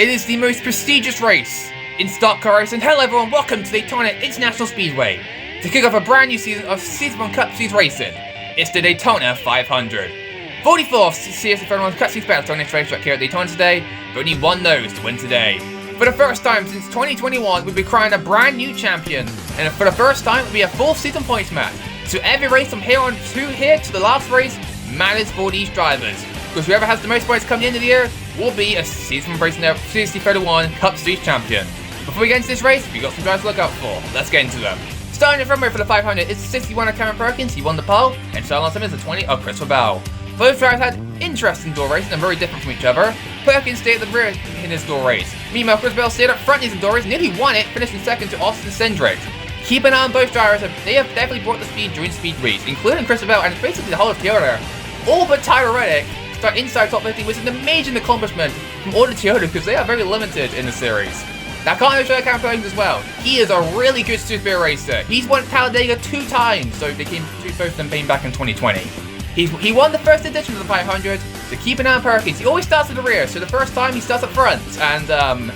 It is the most prestigious race in stock car racing. Hello everyone, welcome to Daytona International Speedway to kick off a brand new season of CS1 Cup Series racing. It's the Daytona 500. 44th CST31 Cup Series battle on this racetrack here at Daytona today, but only one knows to win today. For the first time since 2021, we'll be crowned a brand new champion, and for the first time, it will be a full season points match. So every race from here to the last race matters for these drivers, because whoever has the most points coming into the year will be a season racing CST31 Cup Series champion. Before we get into this race, we've got some drivers to look out for. Let's get into them. Starting in the front row for the 500 is the 61 of Cameron Perkins, he won the pole, and starting on 7 is the 20 of Chris Bell. Both drivers had interesting door races and very different from each other. Perkins stayed at the rear in his door race. Meanwhile, Chris Bell stayed up front in his door race, nearly won it, finishing second to Austin Cindric. Keep an eye on both drivers, they have definitely brought the speed during speed weeks, including Chris Bell and basically the whole of Toyota. All but Tyler Reddick start inside top 50, which is an amazing accomplishment from all the Toyota because they are very limited in the series. Now, can't overshow Cameron Perkins as well. He is a really good super racer. He's won Talladega 2 times, so they came both of them came back in 2020. He won the first edition of the 500, so keep an eye on Perkins. He always starts at the rear, so the first time he starts up front, and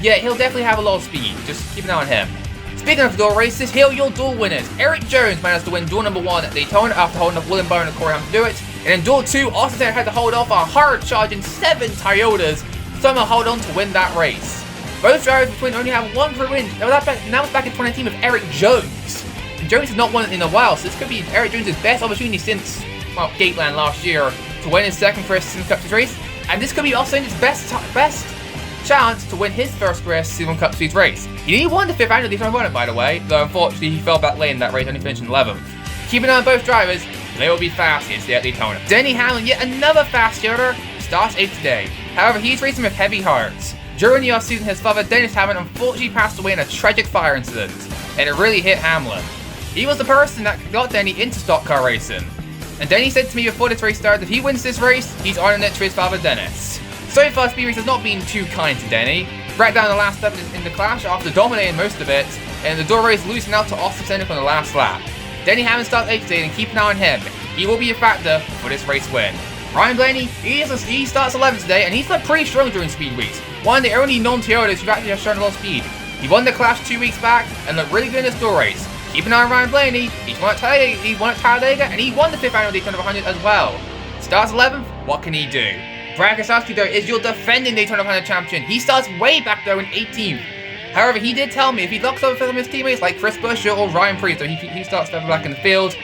yeah, he'll definitely have a lot of speed. Just keep an eye on him. Speaking of door races, here are your duel winners. Eric Jones managed to win duel number 1 at Daytona after holding off William Bowen and Corey Hamm to do it. And in duel 2, Austin Cindric had to hold off a hard-charging 7 Toyotas to somehow hold on to win that race. Both drivers between only have 1 for a win. That was back in 2019 with Eric Jones. And Jones has not won it in a while, so this could be Eric Jones' best opportunity since, well, Gateland last year to win his second career season Cup Series race. And this could be Austin's best chance to win his first career season Cup Series race. He won the 5th annual Daytona won it, by the way, though unfortunately he fell back late in that race, only finishing 11th. Keep an eye on both drivers, they will be fast against the Daytona. Denny Hamlin, yet another fast Toyota, starts 8th today. However, he's racing with heavy hearts. During the off-season, his father, Dennis Hamlin, unfortunately passed away in a tragic fire incident, and it really hit Hamlin. He was the person that got Denny into stock car racing. And Denny said to me before this race started, if he wins this race, he's honoring it to his father, Dennis. So far, Speed Race has not been too kind to Denny. Right down the last step in the clash after dominating most of it, and the door race losing out to Austin Cindric on the last lap. Denny Hamlin starts 8th today, and keep an eye on him. He will be a factor for this race win. Ryan Blaney, he starts 11th today, and he's looked pretty strong during speed weeks. One of the only non-Toyotas who actually has shown a lot of speed. He won the clash 2 weeks back, and looked really good in this door race. Keep an eye on Ryan Blaney. He won at Talladega, and he won the 5th annual Daytona 500 as well. Starts 11th, what can he do? Brad Keselowski, though, is your defending Daytona 500 champion. He starts way back, though, in 18th. However, he did tell me if he locks over from his teammates like Chris Buescher or Ryan Preece, so he starts further back in the field,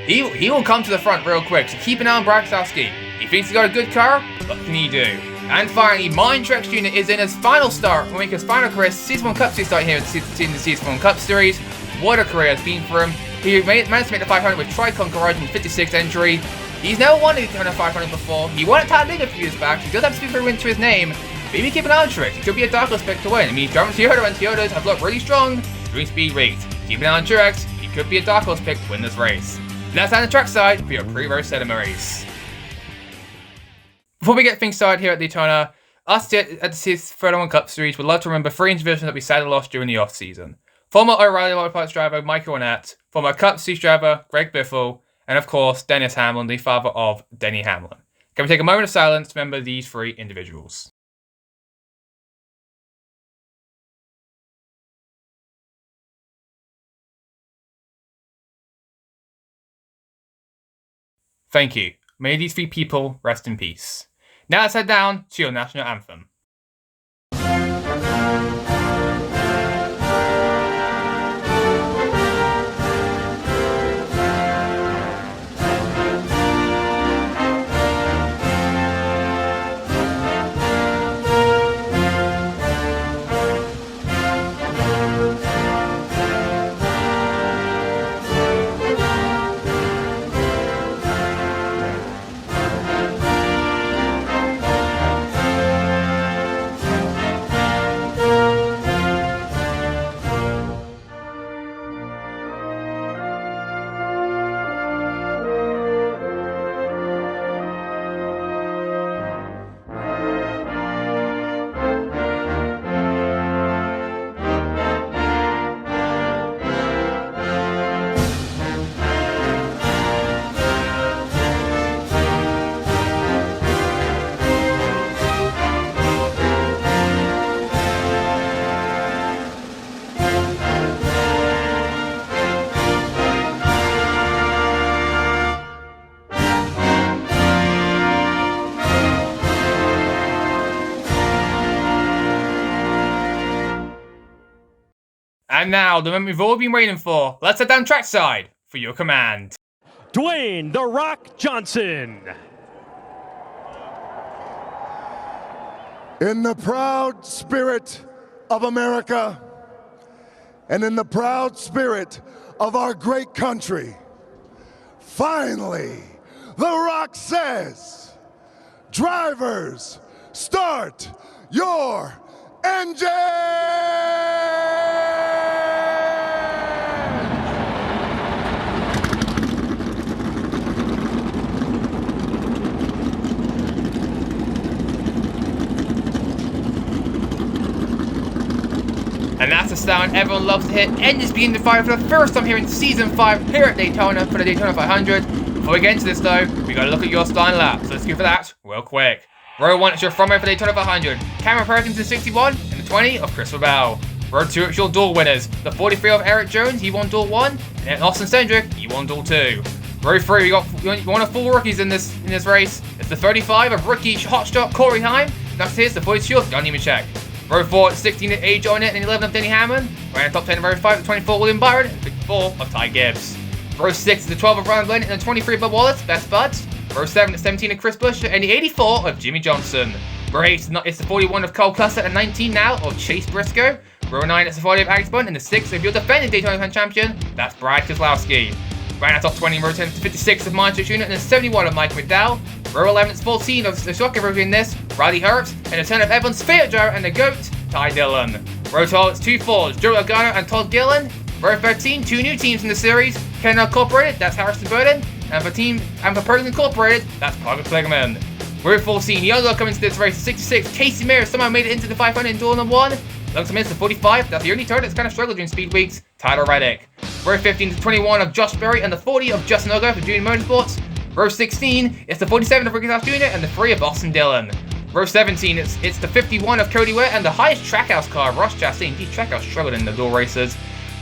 he will come to the front real quick, so keep an eye on Brad Keselowski. He thinks he's got a good car, what can he do? And finally, Mind Trex Jr. is in his final start, will make his final career Season 1 Cup Series start here at the Season 1 Cup Series. What a career it's been for him. He managed to make the 500 with Tricon Garage in the 56th entry. He's never won the Daytona 500 before. He won at Talladega a few years back. He does have speed for a win to his name. Maybe keep an eye on Trex. He could be a dark horse pick to win. I mean, German Toyota and Toyotas have looked really strong during speed race. Keep an eye on Trex. He could be a dark horse pick to win this race. That's on the track side for your pre-race ceremonies. Before we get things started here at Daytona, us at the CS31 Cup Series would love to remember 3 individuals that we sadly lost during the off-season. Former O'Reilly Auto Parts driver Michael Annett, former Cup Series driver Greg Biffle, and of course Dennis Hamlin, the father of Denny Hamlin. Can we take a moment of silence to remember these 3 individuals? Thank you. May these 3 people rest in peace. Now let's head down to your national anthem. And now, the moment we've all been waiting for. Let's head down trackside for your command. Dwayne "The Rock" Johnson. In the proud spirit of America and in the proud spirit of our great country, finally, The Rock says, drivers, start your engine! And that's the sound everyone loves to hear. Engines begin to fire for the first time here in Season 5 here at Daytona for the Daytona 500. Before we get into this though, we gotta look at your starting lap. So let's go for that real quick. Row 1, it's your front row for Daytona 500. Cameron Perkins in 61 and the 20 of Christopher Bell. Row 2, it's your duel winners. The 43 of Eric Jones, he won duel 1. And then Austin Cendric, he won duel 2. Row 3, we got one of 4 rookies in this race. It's the 35 of rookie hotshot Corey Heim. Next here's the 42 of John Nemechek. Row 4, 16 of A. Joynet and 11 of Denny Hammond. Right in top 10 of row 5, the 24 William Byron and 54 of Ty Gibbs. Row 6 is the 12 of Ryan Glenn and the 23 of Bob Wallace, best buds. Row 7 is 17 of Chris Bush and the 84 of Jimmy Johnson. Row 8 is the 41 of Cole Cussett and 19 now of Chase Briscoe. Row 9 is the 40 of Alex Bunt and the 6 of your defending Daytona champion, that's Brad Keselowski. Right in top 20 in row 10 is the 56 of Monty Jr. and the 71 of Mike McDowell. Row 11 is 14 of the shotgun rookie in this, Riley Herbst, and the 10 of Evans Fair Jar and the GOAT, Ty Dillon. Row 12 is 2 Fords, Joe Logano and Todd Gillen. Row 13, 2 new teams in the series, Kenner Incorporated, that's Harrison Burden, and for Perkins Incorporated, that's Parker Kligerman. Row 14, the underdog coming into this race, 66, Casey Mears somehow made it into the 500 in duel number 1. Looks to 45, that's the only turret that's kind of struggled during speed weeks, Tyler Reddick. Row 15 to 21 of Josh Berry and the 40 of Justin Ogo for Junior Motorsports. Row 16, it's the 47 of Ricky South Jr. and the 3 of Austin Dillon. Row 17, it's the 51 of Cody Ware and the highest trackhouse car, Ross Chastain. These trackhouse struggled in the dual races.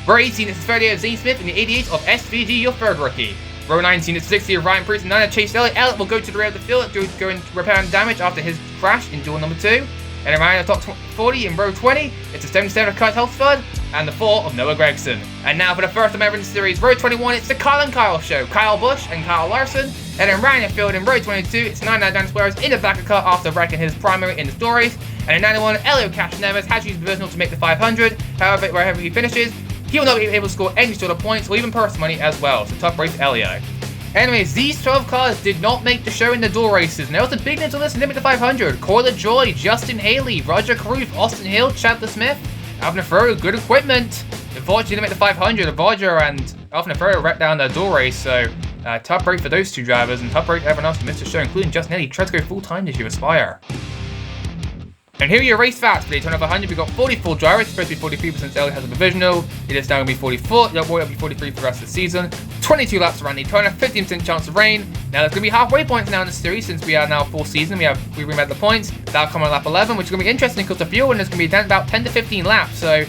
Row 18, it's the 38 of Zane Smith and the 88 of SVG, your third rookie. Row 19, it's 60 of Ryan Priest and 9 of Chase Elliott. Elliott will go to the rear of the field, go and repair and damage after his crash in duel number 2. And around the top 40 in row 20, it's the 77 of Kurt Helfsford and the 4 of Noah Gregson. And now for the first time ever in the series, row 21, it's the Kyle and Kyle show. Kyle Busch and Kyle Larson. And then Ryan Field in row 22, it's 99 Dan Squares in the back of the car after wrecking his primary in the stories. And in 91, Elio Cash Neves has used the provisional to make the 500. However, wherever he finishes, he will not be able to score any sort of points or even purse money as well. So tough race, Elio. Anyways, these 12 cars did not make the show in the dual races, and there was a big name to listen to the 500. Corey LaJoy, Justin Haley, Roger Carruth, Austin Hill, Chadler Smith, Alvin Ferro, good equipment. Unfortunately, didn't make the 500. Roger and Alvin Ferro wrecked down the dual race, so tough break for those two drivers, and tough break for everyone else who missed the show, including Justin Haley, tries to go full time this year, Aspire. And here are your race facts for Daytona 500. We've got 44 drivers, supposed to be 43 since Elliott has a provisional. It is now going to be 44. It'll be 43 for the rest of the season. 22 laps around Daytona, 15% chance of rain. Now there's going to be halfway points now in the series since we are now full season. We remade the points. That'll come on lap 11, which is going to be interesting because the field winner is going to be about 10 to 15 laps. So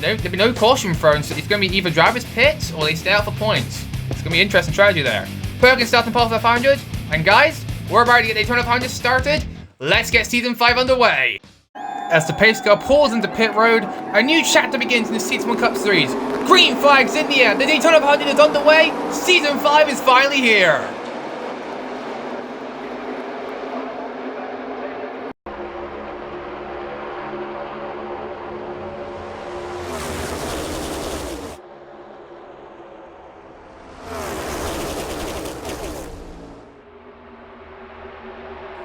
there'll be no caution thrown. So it's going to be either drivers pit or they stay out for points. It's going to be an interesting strategy there. Perkins starting pole for the 500. And guys, we're about to get Daytona 500 started. Let's get season 5 underway. As the pace car pulls into pit road, a new chapter begins in the CST31 Cup Series. Green flags in the air, the Daytona 500 is underway, season 5 is finally here.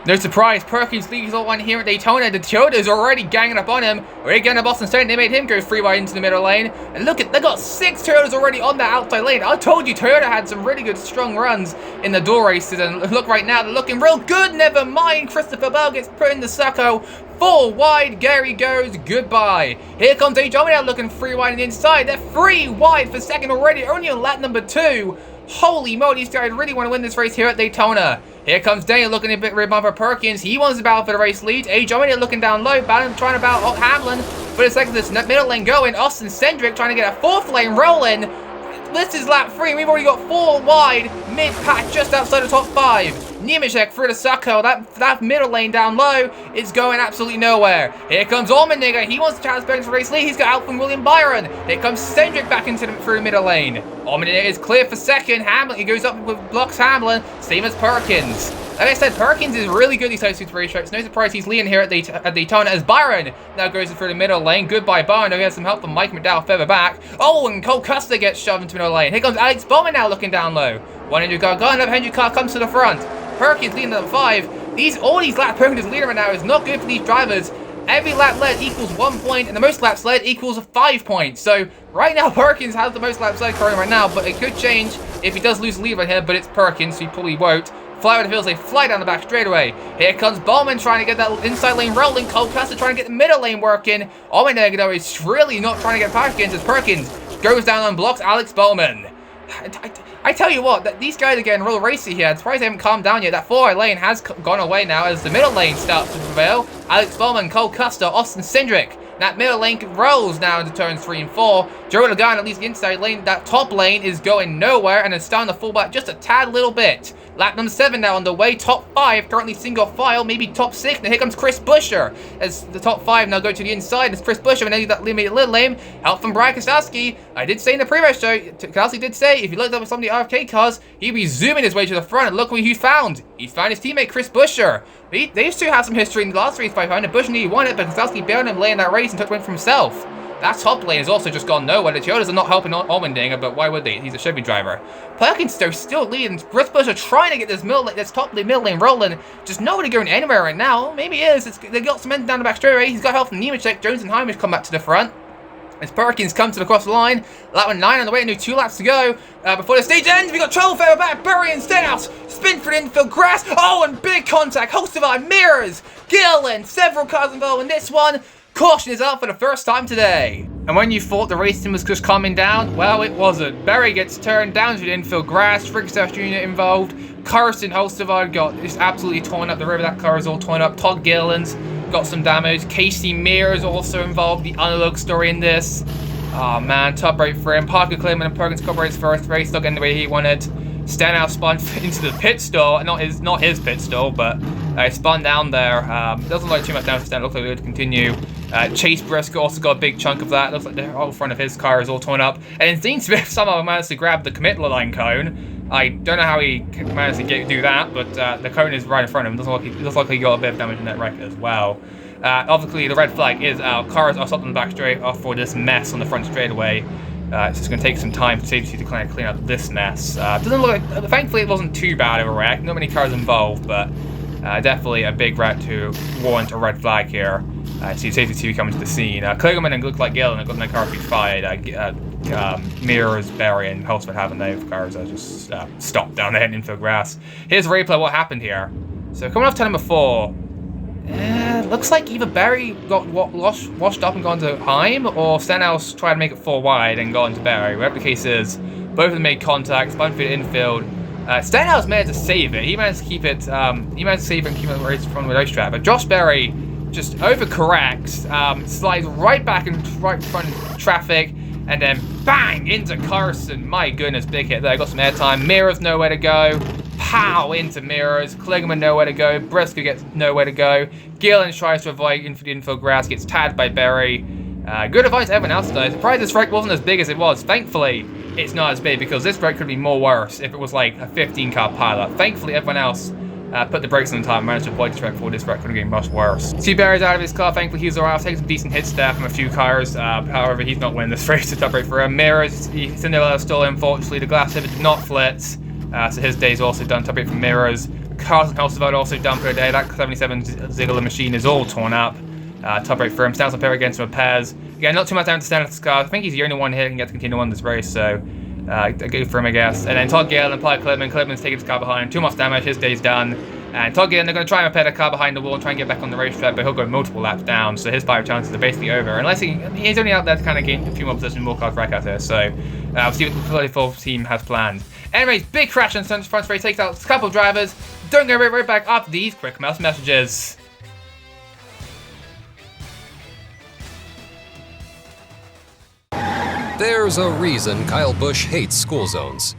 No surprise, Perkins leads all one here at Daytona. The Toyota is already ganging up on him. We're getting a Boston State. They made him go free wide into the middle lane. And look, they got 6 Toyotas already on that outside lane. I told you, Toyota had some really good, strong runs in the door races. And look right now, they're looking real good. Never mind, Christopher Bell gets put in the succo. 4 wide, Gary goes goodbye. Here comes Daytona looking free wide on the inside. They're 3 wide for second already, only on lap number 2. Holy moly, these guys really want to win this race here at Daytona. Here comes Daniel looking a bit rebound for Perkins. He wants to battle for the race lead. A.J. looking down low, trying to battle Hamlin for the second. This middle lane going. Austin Cendric trying to get a 4th lane rolling. This is lap 3. We've already got 4 wide mid-pack just outside the top 5. Nemechek through the circle. That middle lane down low is going absolutely nowhere. Here comes Allmendinger. He wants to challenge Bergen for race lead. He's got out from William Byron. Here comes Cendric back through the middle lane. Allmendinger is clear for second. Hamlin, he goes up with blocks Hamlin. Same as Perkins. Like I said, Perkins is really good these high speed racetracks. No surprise he's leading here at Daytona as Byron now goes through the middle lane. Goodbye Byron. He has some help from Mike McDowell further back. Oh, and Cole Custer gets shoved into the middle lane. Here comes Alex Bowman now looking down low. 100 car gone. Another 100 car comes to the front. Perkins leading at 5. All these laps Perkins is leading right now is not good for these drivers. Every lap led equals 1 point, and the most laps led equals 5 points. So right now Perkins has the most laps led currently right now, but it could change if he does lose the lead right here. But it's Perkins, so he probably won't. Fly over the fields, they fly down the back straightaway. Here comes Bowman trying to get that inside lane rolling. Cole Custer trying to get the middle lane working. Allmendinger though is really not trying to get Perkins as Perkins goes down and blocks Alex Bowman. I tell you what, that these guys are getting real racy here. I'm surprised they haven't calmed down yet. That 4-wide lane has gone away now as the middle lane starts to prevail. Alex Bowman, Cole Custer, Austin Cindric. That middle lane rolls now into turns 3 and 4. Joe Logano, at least the inside lane. That top lane is going nowhere and is starting to fall back just a tad little bit. Lap number 7 now on the way. Top 5, currently single file, maybe top 6. Now here comes Chris Buescher as the top 5 now go to the inside. It's Chris Buescher and then that limited little lane. Help from Brian Kostowski. I did say in the pre-race show, Kostowski did say if he looked up at some of the RFK cars, he'd be zooming his way to the front. And look what he found. He found his teammate Chris Buescher. These two have some history in the last race 500. Buescher nearly won it, but Kostowski bailed him late in that race and took the win for himself. That top lane has also just gone nowhere. The Toyotas are not helping Allmendinger, but why would they? He's a Chevy driver. Perkins though still leading. Chris Buescher trying to get this middle lane rolling. Just nobody going anywhere right now. Maybe it is. They got some men down the back straightaway. He's got help from Nemechek. Jones and Heimlich come back to the front. As Perkins comes to the cross the line. Lap 9 on the way. Only 2 laps to go. Before the stage ends, we got trouble further back. Bury and Stenhouse. Spin for the infield grass. Oh, and big contact. Holstervard, Mirrors, Gillen. Several cars involved in this one. Caution is out for the first time today. And when you thought the racing was just calming down, well, it wasn't. Berry gets turned down to the infield grass. Frickstaff Jr. involved. Carson Holstervard got just absolutely torn up. The rear of that car is all torn up. Todd Gillen's got some damage. Casey Mears also involved. The underdog story in this. Oh man, top right for him. Parker Clayman and Perkins cover his first race, not getting the way he wanted. Stenhouse spun into the pit stall. Not his pit stall, but spun down there. Doesn't look like too much damage for Stenhouse. Looks like they're going to continue. Chase Briscoe also got a big chunk of that. Looks like the whole front of his car is all torn up. And Dean Smith somehow managed to grab the commit line cone. I don't know how he managed to do that, but the cone is right in front of him. Looks like he got a bit of damage in that wreck as well. Obviously, the red flag is out. Cars are stopped on the back straight off for this mess on the front straightaway. It's just going to take some time for safety to kind of clean up this mess. Doesn't look like, thankfully, it wasn't too bad of a wreck. Not many cars involved, but definitely a big wreck to warrant a red flag here. See safety 2 coming to the scene. Kligerman and looked like Gillen have got their car fired. Mirrors, Berry, and Holtzman having their cars just stopped down there in infield grass. Here's a replay of what happened here. So coming off turn number 4. Looks like either Berry got washed up and gone to Heim, or Stenhouse tried to make it 4 wide and got into Berry. Whatever the case is, both of them made contact, spun through the infield. Stenhouse managed to save it. He managed to keep it. He managed to save it and keep it race from the racetrack. But Josh Berry just overcorrects, slides right back in right front of traffic, and then bang into Carson. My goodness, big hit there. Got some airtime. Mirrors nowhere to go. Pow into Mirrors. Kligerman nowhere to go. Briscoe gets nowhere to go. Gillen tries to avoid into the infield grass. Gets tagged by Berry. Good advice everyone else does. Surprised this wreck wasn't as big as it was. Thankfully, it's not as big because this wreck could be more worse if it was like a 15-car pileup. Thankfully, everyone else put the brakes on time and managed to avoid this wreck before this wreck could have been much worse. See Berry's out of his car. Thankfully, he's alright. Taking some decent hits there from a few cars. However, he's not winning this race. It's top right for him. Mirrors, Cinderella still unfortunately. The glass slipper did not flitz. So his day's also done. Top right for Mirrors. Carson Holstervard also done for a day. That 77 Ziegler machine is all torn up. Top right for him. Stands on pair against repairs. Again, not too much down to Stenhouse' car. I think he's the only one here who can get to continue on this race, so good for him, I guess. And then Todd Gale and Paul Kligerman. Kligerman's taking his car behind. Too much damage. His day's done. And Todd Gale, they're going to try and repair the car behind the wall and try and get back on the racetrack, but he'll go multiple laps down, so his 5 chances are basically over. Unless he's only out there to kind of gain a few more positions, more cars back out there. So we'll see what the 34 team has planned. Anyways, big crash on Sun's front race, takes out a couple of drivers. Don't go right back after these quick mouse messages. There's a reason Kyle Busch hates school zones.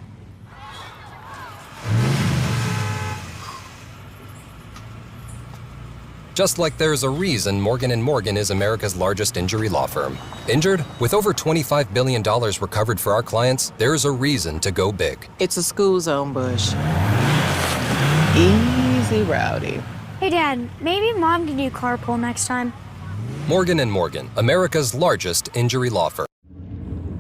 Just like there's a reason Morgan & Morgan is America's largest injury law firm. Injured? With over $25 billion recovered for our clients, there's a reason to go big. It's a school zone, Bush. Easy, Rowdy. Hey, Dad, maybe Mom can do carpool next time. Morgan & Morgan, America's largest injury law firm.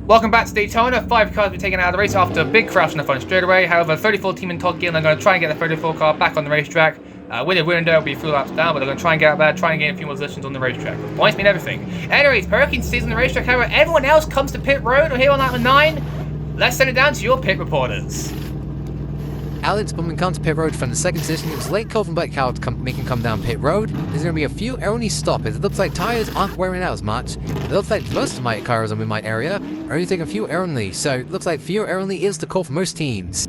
Welcome back to Daytona. 5 cars were taken out of the race after a big crash in the front straightaway. However, 34 team and Todd Gillen are going to try and get the 34 car back on the racetrack. With a window, will be a few laps down, but they're going to try and get out there, try and gain a few more positions on the racetrack. Points mean everything. Anyways, Perkins stays on the racetrack. However, everyone else comes to pit road or here on lap 9. Let's send it down to your pit reporters. Alex Bowman comes to pit road from the second position. It was late call from Black Cow to make him come down pit road. There's going to be a few only stoppers. It looks like tires aren't wearing out as much. It looks like most of my cars in my area are only taking a few only. So it looks like few only is the call for most teams.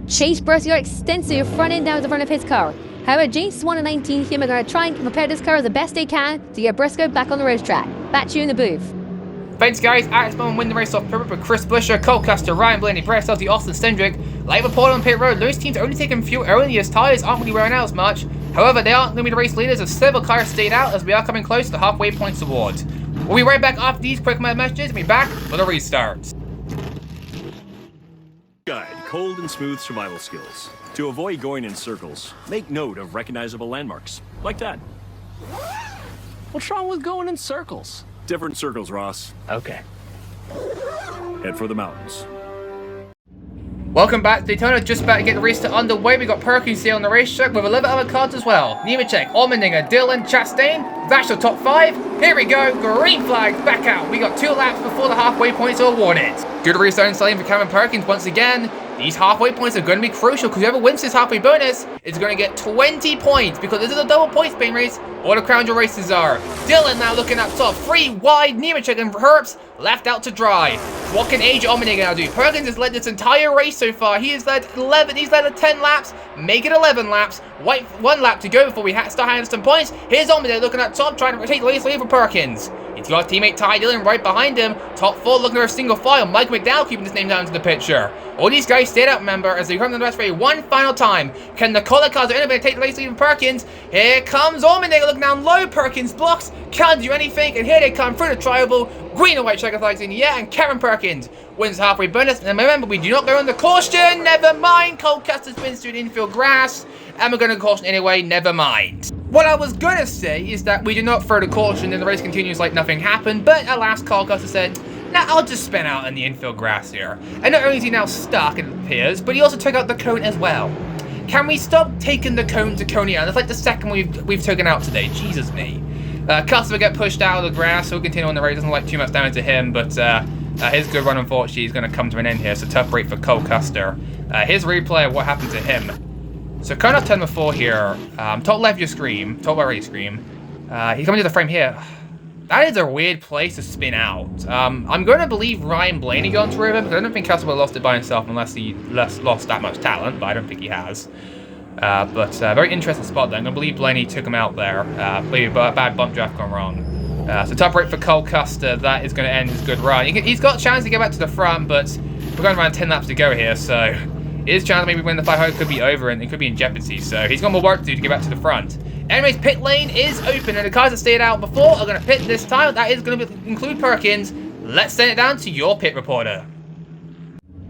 Chase Brescia extensive front end down the front of his car. However, James Swan and 19 team are going to try and repair this car the best they can to get Briscoe back on the racetrack. Back to you in the booth. Thanks, guys. Alex Bowman win the race off pit road with Chris Busher, Cole Custer, Ryan Blaney, Brett Selty, Austin Stendrick. Live report on pit road. Those teams are only taking fuel early as tires aren't really wearing out as much. However, they aren't going to be the race leaders as several cars stayed out as we are coming close to the halfway points award. We'll be right back after these quick messages and be back for the restart. Guide, cold and smooth survival skills. To avoid going in circles, make note of recognizable landmarks, like that. What's wrong with going in circles? Different circles, Ross. Okay. Head for the mountains. Welcome back to Daytona. Just about to get the race underway. We got Perkins here on the racetrack with 11 other cars as well. Nemechek, Allmendinger, Dillon, Chastain. That's your top 5. Here we go. Green flag back out. We got 2 laps before the halfway points are awarded. Good restart starting for Cameron Perkins once again. These halfway points are going to be crucial because whoever wins this halfway bonus is going to get 20 points because this is a double points pain race. All the crown jewel races are. Dillon now looking up top. 3 wide. Nemechek and Herbst left out to dry. What can AJ Allmendinger now do? Perkins has led this entire race so far. He has led 11. He's led 10 laps. Make it 11 laps. 1 lap to go before we start handing some points. Here's Allmendinger looking up top, trying to take the race lead for Perkins. He's got teammate Ty Dillon right behind him. Top 4 looking for a single file. Mike McDowell keeping his name down to the picture. All these guys stayed out, remember, as they come to the rest for one final time. Can the color cars are take the race lead for Perkins? Here comes Allmendinger looking down low. Perkins blocks. Can't do anything. And here they come through the tribal. Green and white checker flags in the air. And Cameron Perkins wins the halfway bonus. And remember, we do not go on the caution. Never mind. Cole Custer spins through the infield grass. And we're going to caution anyway. Never mind. What I was going to say is that we do not throw the caution and the race continues like nothing happened. But at last, Cole Custer said, "Now I'll just spin out in the infield grass here." And not only is he now stuck, it appears, but he also took out the cone as well. Can we stop taking the cone to Coney Island? That's like the second we've taken out today. Jesus me. Custer will get pushed out of the grass. He'll continue on the race. Doesn't like too much damage to him, but his good run, unfortunately, is going to come to an end here. So tough break for Cole Custer. His replay of what happened to him. So cut off turn number 4 here. Top left your screen. Top right your screen. He's coming to the frame here. That is a weird place to spin out. I'm going to believe Ryan Blaney got through him, because I don't think Custer would have lost it by himself unless he lost that much talent, but I don't think he has. Very interesting spot there. I'm going to believe Blaney took him out there. Maybe a bad bump draft gone wrong. So top right for Cole Custer. That is going to end his good run. He's got a chance to get back to the front, but we're going around 10 laps to go here, so his chance maybe win the 500 could be over and it could be in jeopardy. So he's got more work to do to get back to the front. Anyways, pit lane is open, and the cars that stayed out before are going to pit this time. That is going to include Perkins. Let's send it down to your pit reporter.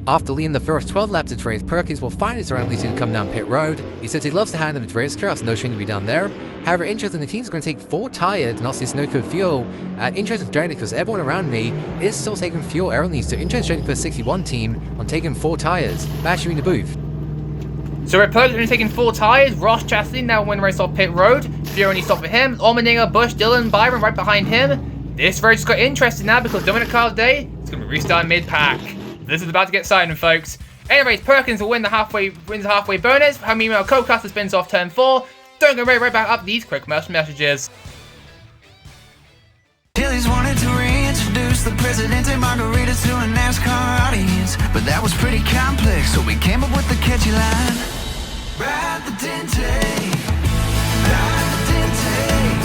After leading the first 12 laps of the race, Perkins will find his surroundings to come down pit road. He says he loves to hand them to race cars, no shame to be down there. However, interesting, the team's going to take 4 tires and also no code fuel. Interesting journey because everyone around me is still taking fuel only, so interesting journey for the 61 team on taking 4 tires. Bash you in the booth. So we're Perkins taking 4 tires. Ross Chastain now win race off pit road. Fury only stop for him. Allmendinger, Bush, Dillon, Byron right behind him. This race got interesting now because Dominic Carlday is going to be restarting mid-pack. This is about to get exciting, folks. Anyways, Perkins will win the halfway bonus. Meanwhile, Cole Custer spins off turn 4. Don't go right back up these quick messages. Chili's wanted to reintroduce the Presidente Margaritas to a NASCAR audience, but that was pretty complex, so we came up with the catchy line. Ride the Dente, ride the Dente,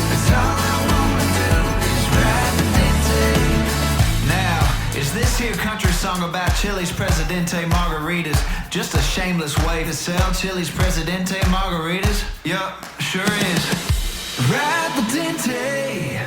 that's all I wanna do is ride the Dente. Now, is this here country song about Chili's Presidente Margaritas just a shameless way to sell Chili's Presidente Margaritas? Yup, sure is. Ride the Dente.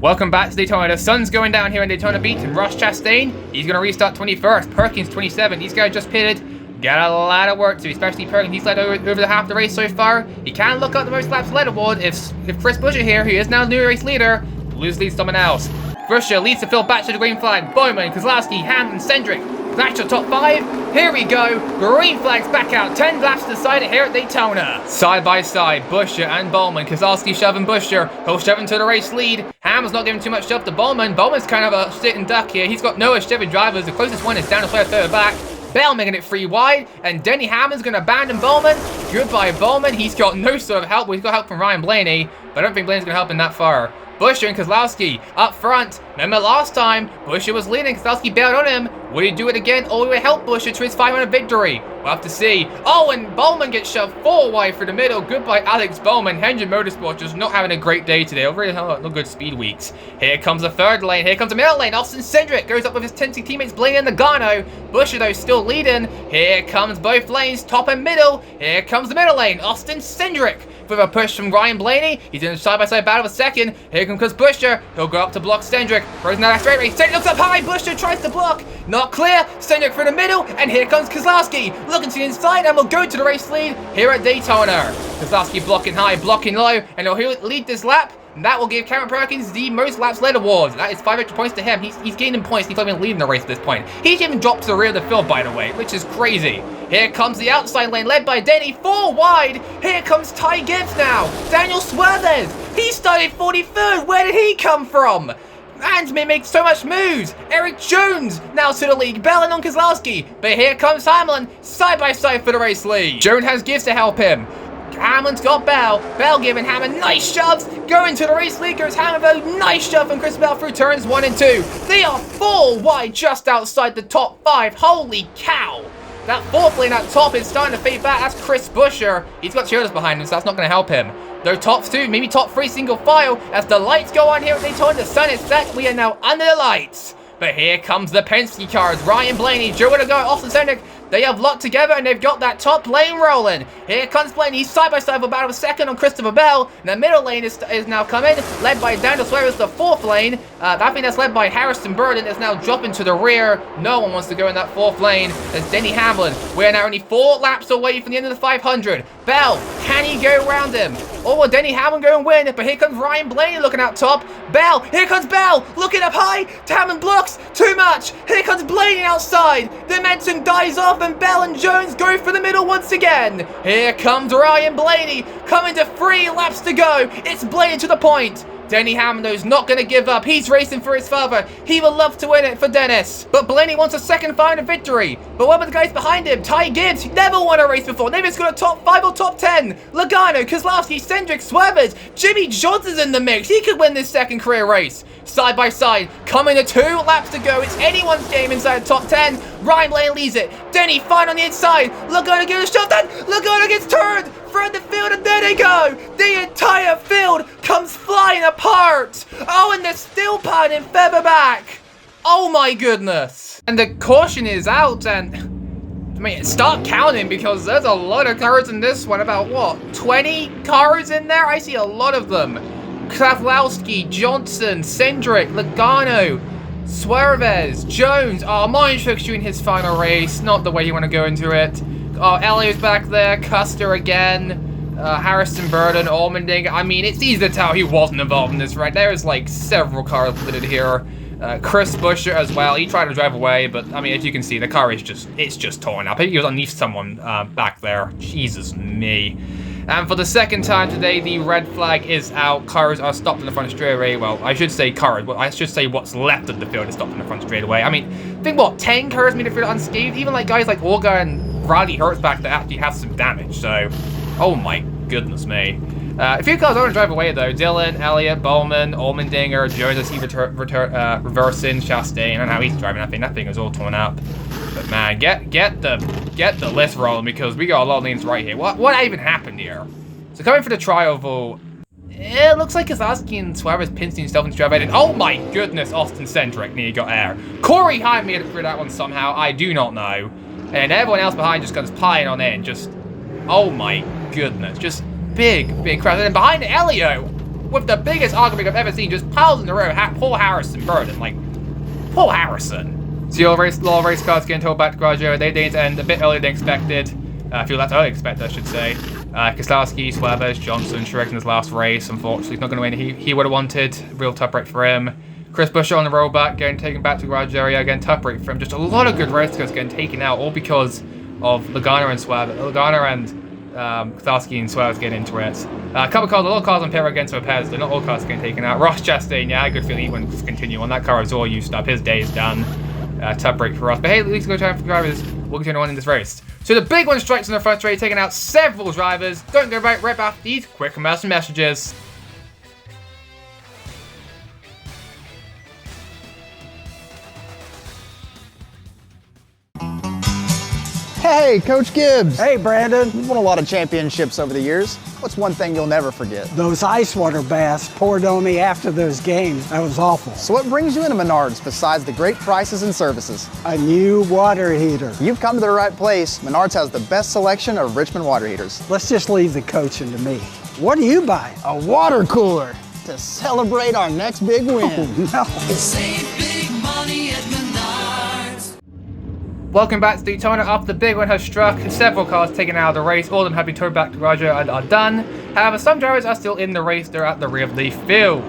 Welcome back to Daytona. The sun's going down here in Daytona Beach, and Ross Chastain, he's going to restart 21st. Perkins 27. These guys just pitted. Got a lot of work to do, especially Perkins. He's led over the half the race so far. He can look up the most laps led award if Chris Buescher here, who is now new race leader, loses someone else. Buescher leads the field back to the green flag. Bowman, Kozlowski, Hamlin, Cindric. Back to the top 5. Here we go. Green flag's back out. 10 laps decided here at Daytona. Side by side, Buescher and Bowman. Kozlowski shoving Buescher. He'll shove him to the race lead. Hamlin's not giving too much shove to Bowman. Bowman's kind of a sitting duck here. He's got no Chevy drivers. The closest one is down to third back. Bell making it 3 wide, and Denny Hamlin's going to abandon Bowman. Goodbye, Bowman. He's got no sort of help. Well, he's got help from Ryan Blaney, but I don't think Blaney's going to help him that far. Buescher and Kozlowski up front. Remember last time, Buescher was leading, Kozlowski bailed on him. Will he do it again, or will he help Buescher to his 500 victory? We'll have to see. Oh, and Bowman gets shoved 4 wide through the middle. Goodbye, Alex Bowman. Hendren Motorsport just not having a great day today. Really no good speed weeks. Here comes the third lane. Here comes the middle lane. Austin Cindric goes up with his tensing teammates Blaney and Nagano. Buescher, though, still leading. Here comes both lanes, top and middle. Here comes the middle lane. Austin Cindric with a push from Ryan Blaney. He's in a side-by-side battle with second. Here comes Buescher. He'll go up to block Cindric. Rose now straight race. Cindric looks up high. Buescher tries to block. Not clear. Cindric through the middle. And here comes Kozlowski. Looking to the inside and will go to the race lead here at Daytona. Kozlowski blocking high, blocking low. And he'll lead this lap. And that will give Cameron Perkins the most laps led award. That is 5 extra points to him. He's gaining points. He's not even leading the race at this point. He's even dropped to the rear of the field, by the way, which is crazy. Here comes the outside lane led by Denny, 4 wide. Here comes Ty Gibbs now. Daniel Suarez. He started 43rd. Where did he come from? And may make so much moves. Eric Jones now to the lead, bailing on Kozlowski. But here comes Hamlin, side by side for the race lead. Jones has Gibbs to help him. Hamlin's got Bell. Bell giving Hamlin nice shoves. Going to the race lead goes Hamlin, though. Nice shove from Chris Bell through turns 1 and 2. They are 4 wide just outside the top 5. Holy cow. That 4th lane at top is starting to fade back. That's Chris Buescher. He's got cheerleaders behind him, so that's not going to help him. Though top 2, maybe top 3 single file. As the lights go on here at Daytona, the sun is set. We are now under the lights. But here comes the Penske cars. Ryan Blaney, Joe Whittaker, Austin Cindric. They have locked together and they've got that top lane rolling. Here comes Blaney. He's side by side with about a second on Christopher Bell. And the middle lane is now coming, led by Daniel Suarez, the 4th lane. I think that's led by Harrison Burden. It's now dropping to the rear. No one wants to go in that 4th lane. There's Denny Hamlin. We're now only 4 laps away from the end of the 500. Bell, can he go around him? Or will Denny Hamlin go and win? But here comes Ryan Blaney looking out top. Bell, here comes Bell, looking up high. Hamlin blocks, too much. Here comes Blaney outside. The momentum dies off and Bell and Jones go for the middle once again. Here comes Ryan Blaney, coming to 3 laps to go. It's Blaney to the point. Denny Hamlin, though, is not going to give up. He's racing for his father. He would love to win it for Dennis. But Blaney wants a second final victory. But what about the guys behind him? Ty Gibbs, he never won a race before. Maybe it's got a top 5 or top 10. Logano, Kozlowski, Cindric, Suarez. Jimmy Johnson's in the mix. He could win this second career race. Side by side, coming to 2 laps to go. It's anyone's game inside the top 10. Ryan Blaney leads it. Denny fine on the inside. Logano gives a shot. Then Logano gets turned. Through the field, and there they go. The entire field comes flying apart. Oh, and they're still piling further back. Oh my goodness. And the caution is out, and I mean, start counting because there's a lot of cars in this one. About what, 20 cars in there? I see a lot of them. Kozlowski, Johnson, Cindric, Logano, Suarez, Jones. Oh, Montreux doing his final race. Not the way you want to go into it. Oh, Elliott's back there. Custer again. Harrison Burden, Allmendinger. I mean, it's easy to tell he wasn't involved in this, right? There's like several cars littered here. Chris Buescher as well. He tried to drive away, but I mean, as you can see, the car is just torn up. I think he was underneath someone back there. Jesus me. And for the second time today, the red flag is out. Cars are stopped in the front straightaway. Well, I should say cars. Well, I should say what's left of the field is stopped in the front straightaway. I mean, think what, 10 cars made it through unscathed? Even like guys like Olga and Riley Hurts back there actually have some damage. So, oh my goodness me. A few cars are going to drive away though. Dillon, Elliott, Bowman, Allmendinger, Jones, I see reversing, Chastain. I don't know how he's driving that thing. That thing is all torn up. But man, get the list rolling because we got a lot of lanes right here. What even happened here? So coming for the tri-oval, it looks like Kozlowski and Suarez pinched himself into drive and oh my goodness, Austin Cindric nearly got air. Corey Hyde made it through that one somehow. I do not know. And everyone else behind just goes piling on in. Just, oh my goodness, just big crowd. And then behind Elio, with the biggest argument I've ever seen, just piles in a row. Poor Harrison Burden, like, poor Harrison. So your lot of race cars getting told back to garage area. They did end a bit earlier than expected. I feel that's early expected, I should say. Keselowski, Swervers, Johnson, Shrek in his last race. Unfortunately, he's not going to win. He would have wanted. Real tough break for him. Chris Buescher on the rollback, getting taken back to garage area. Again, tough break for him. Just a lot of good race cars getting taken out, all because of Logano and Swerve. Logano and Keselowski and Swerve getting into it. A lot of cars on pit road against Perez. They're not all cars getting taken out. Ross Chastain, yeah, I had a good feeling he wouldn't just continue on. That car is all used up. His day is done. Tough break for us. But hey, at least go time for drivers. We'll continue on in this race. So the big one strikes on the front straight, taking out several drivers. Don't go right after these quick commercial messages. Hey, Coach Gibbs. Hey, Brandon. You've won a lot of championships over the years. What's one thing you'll never forget? Those ice water baths poured on me after those games. That was awful. So what brings you into Menards besides the great prices and services? A new water heater. You've come to the right place. Menards has the best selection of Richmond water heaters. Let's just leave the coaching to me. What do you buy? A water cooler to celebrate our next big win. Oh, no. Save big money at Menards. Welcome back to Daytona. After the big one has struck, several cars taken out of the race. All of them have been towed back to garage and are done. However, some drivers are still in the race. They're at the rear of the field.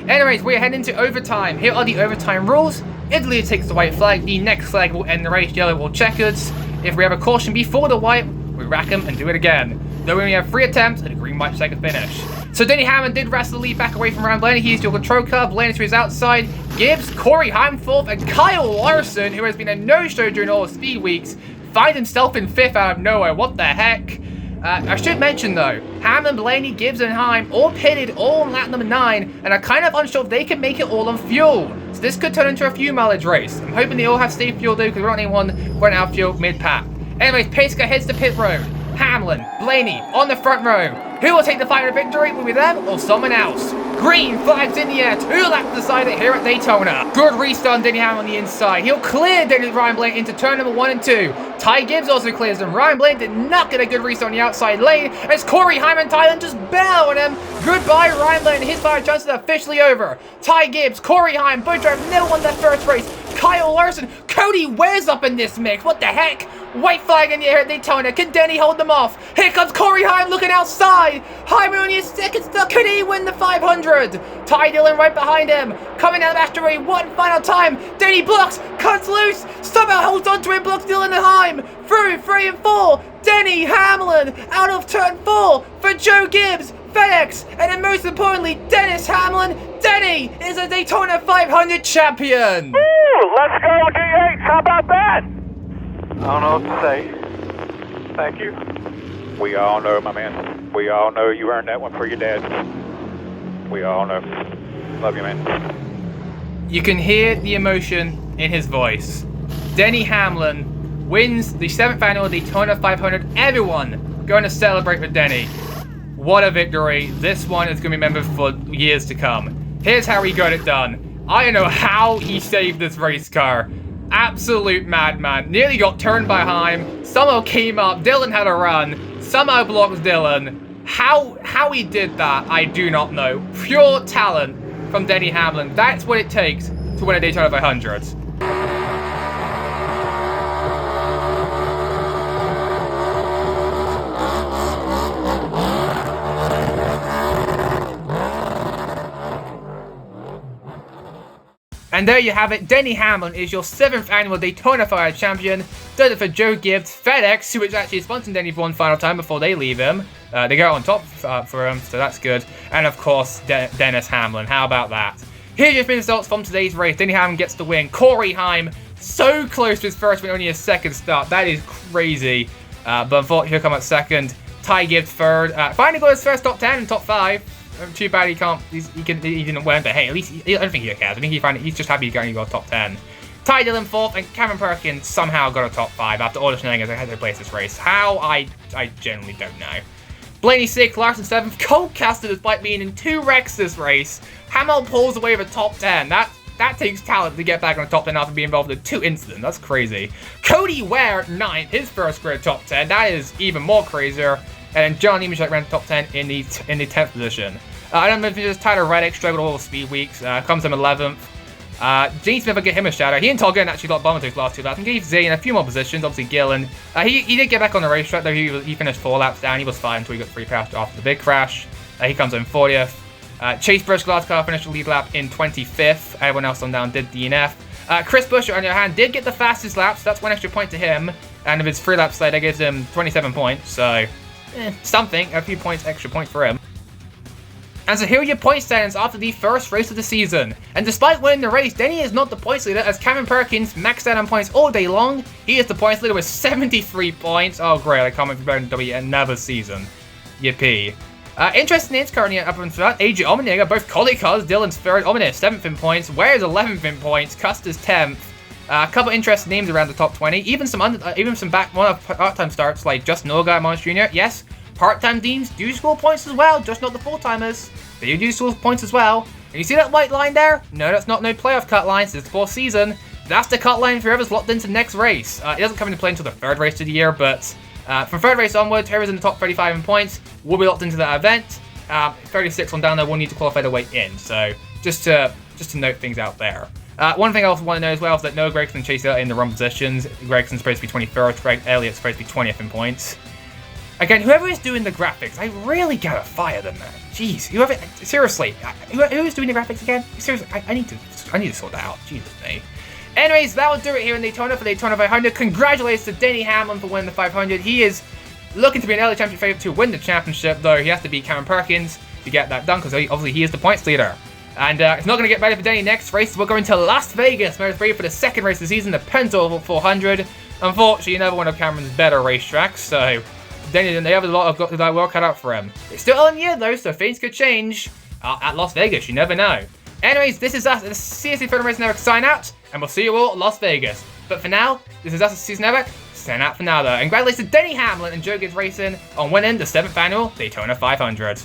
Anyways, we are heading to overtime. Here are the overtime rules. Italy takes the white flag. The next flag will end the race, yellow or checkers. If we have a caution before the white, we rack them and do it again. Though we only have 3 attempts and a green white second finish. So Denny Hamlin did wrestle the lead back away from Ryan Blaney. He used your control car. Blaney to his outside. Gibbs, Corey Heim 4th, and Kyle Larson, who has been a no-show during all the speed weeks, finds himself in 5th out of nowhere. What the heck? I should mention though, Hamlin, Blaney, Gibbs, and Heim all pitted all on lap number 9 and are kind of unsure if they can make it all on fuel. So this could turn into a fuel mileage race. I'm hoping they all have safe fuel though, because we don't need one run out of fuel mid-pack. Anyways, pace car heads to pit road. Hamlin, Blaney on the front row. Who will take the final victory? Will it be them or someone else? Green flags in the air. 2 laps decided here at Daytona. Good restart on Denny Hamlin on the inside. He'll clear Ryan Blaney into turn number 1 and 2. Ty Gibbs also clears him. Ryan Blaney did not get a good restart on the outside lane as Corey Hyman Thailand just bail on him. Goodbye, Ryan Blaney. His final chances are officially over. Ty Gibbs, Corey Hyman, both drivers never won their first race. Kyle Larson, Cody Ware's up in this mix. What the heck? White flag in the air at Daytona. Can Denny hold them off? Here comes Corey Heim looking outside. Hyman only his second stuck. Could he win the 500? Ty Dillon right behind him. Coming down the mastery one final time. Denny blocks, cuts loose. Somehow holds on to him, blocks Dillon and Heim. Through 3 and 4. Denny Hamlin out of turn 4 for Joe Gibbs. FedEx, and then most importantly, Dennis Hamlin. Denny is a Daytona 500 champion. Woo! Let's go, DH. How about that? I don't know what to say. Thank you. We all know, my man. We all know you earned that one for your dad. We all know. Love you, man. You can hear the emotion in his voice. Denny Hamlin wins the 7th annual Daytona 500. Everyone going to celebrate with Denny. What a victory. This one is going to be remembered for years to come. Here's how he got it done. I don't know how he saved this race car. Absolute madman. Nearly got turned by Heim. Somehow came up. Dillon had a run. Somehow blocked Dillon. How he did that, I do not know. Pure talent from Denny Hamlin. That's what it takes to win a Daytona 500. And there you have it. Denny Hamlin is your 7th annual Daytona 500 champion. Does it for Joe Gibbs, FedEx, who is actually sponsoring Denny for one final time before they leave him. They go on top for him, so that's good. And of course, Dennis Hamlin. How about that? Here's your results from today's race. Denny Hamlin gets the win. Corey Heim, so close to his first win, only his 2nd start. That is crazy. But unfortunately, he'll come up 2nd. Ty Gibbs 3rd. Finally got his first top 10 and top 5. Too bad he can't. He didn't win, but hey, at least I don't think he cares. I think he's just happy he got top 10. Ty Dillon 4th, and Cameron Perkins somehow got a top 5 after all the shenanigans I had to replace this race. How I genuinely don't know. Blaney 6th, Larson 7th, Coldcaster despite being in 2 wrecks this race. Hamill pulls away with a top 10. That takes talent to get back on the top 10 after being involved in 2 incidents. That's crazy. Cody Ware 9th, his first career top 10. That is even more crazier. and then John Nemechek ran top 10 in the 10th position. I don't know if it's Tyler Reddick struggled all the speed weeks, comes in 11th. Gene Smith, I'll give him a shout out. He and Tol Gunn actually got bombed those last 2 laps and gave Zane a few more positions, obviously Gillen. He did get back on the racetrack though, he finished 4 laps down, he was fine until he got 3 crashed after the big crash. He comes in 40th. Chase Busch Glasgow finished the lead lap in 25th, everyone else on down did DNF. Chris Buescher, on the other hand, did get the fastest lap, so that's 1 extra point to him. And if it's 3 laps later, that gives him 27 points, so something, a few points, extra points for him. And so here are your point standings after the first race of the season. And despite winning the race, Denny is not the points leader as Cameron Perkins maxed out on points all day long. He is the points leader with 73 points. Oh great, I can't wait for BMW another season. Yippee. Interesting names currently up in front. AJ Allmendinger, both quality cars. Dylan's 3rd, Allmendinger 7th in points. Ware's 11th in points. Custer's 10th. A couple interesting names around the top 20. Even some part-time starts like Justin Allgaier, Mons Jr. Yes, part-time teams do score points as well, just not the full-timers. They do score points as well. And you see that white line there? No, that's not no playoff cut line. It's the 4th season. That's the cut line for whoever's locked into the next race. It doesn't come into play until the 3rd race of the year, but from 3rd race onwards, whoever's in the top 35 in points will be locked into that event. 36 on down there will need to qualify their way in. So just to note things out there. One thing I also want to know as well is that Noah Gragson chased out in the wrong positions. Gragson's supposed to be 21st, Greg Elliott's supposed to be 20th in points. Again, whoever is doing the graphics, I really gotta fire them, man. Jeez, whoever, seriously, who is doing the graphics again? Seriously, I need to sort that out. Jesus me. Anyways, that will do it here in Daytona for Daytona 500. Congratulations to Denny Hamlin for winning the 500. He is looking to be an early championship favorite to win the championship, though he has to beat Cameron Perkins to get that done, because obviously he is the points leader. And it's not going to get better for Denny. Next race, we're going to Las Vegas, Motor 3 for the 2nd race of the season, the Pentoval 400. Unfortunately, another one of Cameron's better racetracks, so Denny, they have a lot of work cut out for him. It's still early in the year, though, so things could change at Las Vegas. You never know. Anyways, this is us at the CST31 Racing Network sign out, and we'll see you all at Las Vegas. But for now, this is us at CST Network. Sign out for now, though. And congratulations to Denny Hamlin and Joe Gibbs Racing on winning the 7th annual Daytona 500.